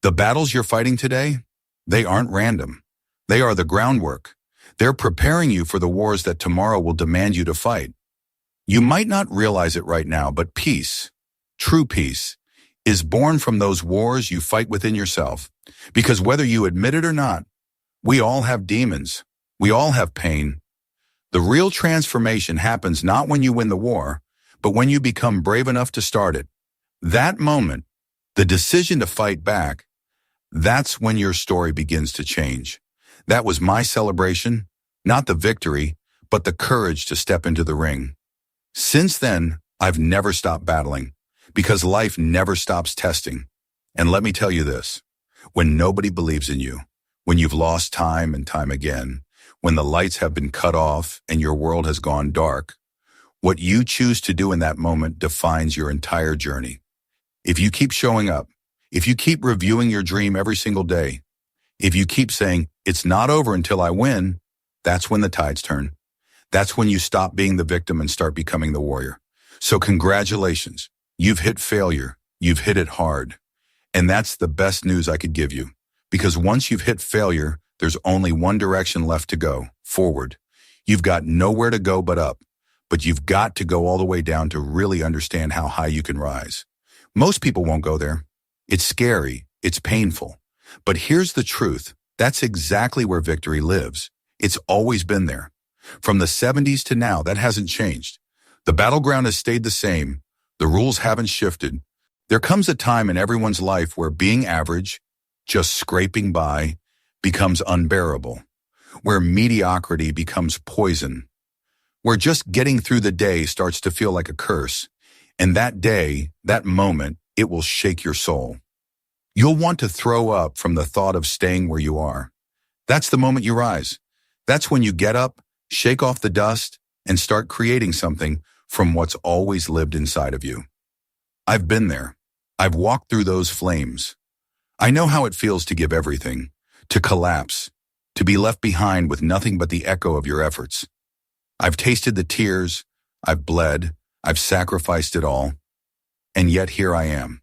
The battles you're fighting today, they aren't random. They are the groundwork. They're preparing you for the wars that tomorrow will demand you to fight. You might not realize it right now, but peace, true peace, is born from those wars you fight within yourself. Because whether you admit it or not, we all have demons. We all have pain. The real transformation happens not when you win the war, but when you become brave enough to start it. That moment, the decision to fight back, that's when your story begins to change. That was my celebration, not the victory, but the courage to step into the ring. Since then, I've never stopped battling, because life never stops testing. And let me tell you this, when nobody believes in you, when you've lost time and time again, when the lights have been cut off and your world has gone dark, what you choose to do in that moment defines your entire journey. If you keep showing up, if you keep reviewing your dream every single day, if you keep saying, it's not over until I win, that's when the tides turn. That's when you stop being the victim and start becoming the warrior. So congratulations. You've hit failure. You've hit it hard. And that's the best news I could give you. Because once you've hit failure, there's only one direction left to go, forward. You've got nowhere to go but up. But you've got to go all the way down to really understand how high you can rise. Most people won't go there. It's scary. It's painful. But here's the truth. That's exactly where victory lives. It's always been there. From the 70s to now, that hasn't changed. The battleground has stayed the same. The rules haven't shifted. There comes a time in everyone's life where being average, just scraping by, becomes unbearable. Where mediocrity becomes poison. Where just getting through the day starts to feel like a curse. And that day, that moment, it will shake your soul. You'll want to throw up from the thought of staying where you are. That's the moment you rise. That's when you get up, shake off the dust, and start creating something from what's always lived inside of you. I've been there. I've walked through those flames. I know how it feels to give everything, to collapse, to be left behind with nothing but the echo of your efforts. I've tasted the tears, I've bled, I've sacrificed it all, and yet here I am.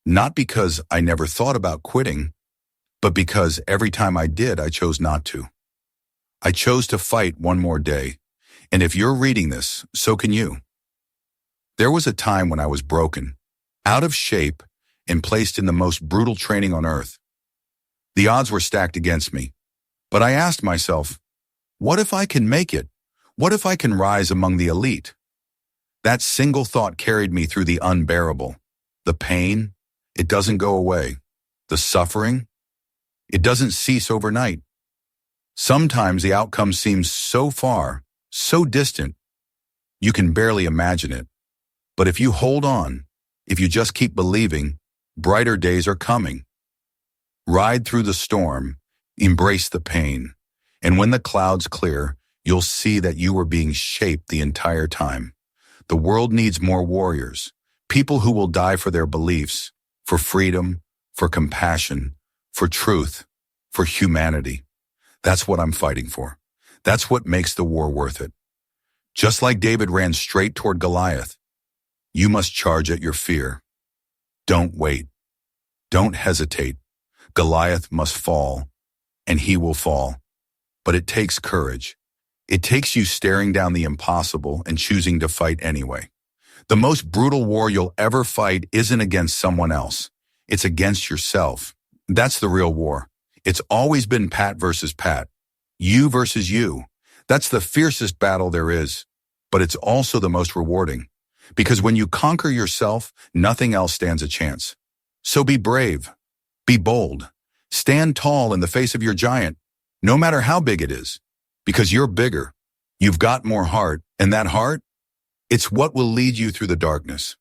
Not because I never thought about quitting, but because every time I did, I chose not to. I chose to fight one more day, and if you're reading this, so can you. There was a time when I was broken, out of shape, and placed in the most brutal training on earth. The odds were stacked against me, but I asked myself, what if I can make it? What if I can rise among the elite? That single thought carried me through the unbearable. The pain, it doesn't go away. The suffering, it doesn't cease overnight. Sometimes the outcome seems so far, so distant, you can barely imagine it. But if you hold on, if you just keep believing, brighter days are coming. Ride through the storm, embrace the pain, and when the clouds clear, you'll see that you were being shaped the entire time. The world needs more warriors, people who will die for their beliefs, for freedom, for compassion, for truth, for humanity. That's what I'm fighting for. That's what makes the war worth it. Just like David ran straight toward Goliath, you must charge at your fear. Don't wait. Don't hesitate. Goliath must fall, and he will fall. But it takes courage. It takes you staring down the impossible and choosing to fight anyway. The most brutal war you'll ever fight isn't against someone else. It's against yourself. That's the real war. It's always been Pat versus Pat. You versus you. That's the fiercest battle there is. But it's also the most rewarding. Because when you conquer yourself, nothing else stands a chance. So be brave. Be bold. Stand tall in the face of your giant, no matter how big it is. Because you're bigger. You've got more heart, and that heart, it's what will lead you through the darkness.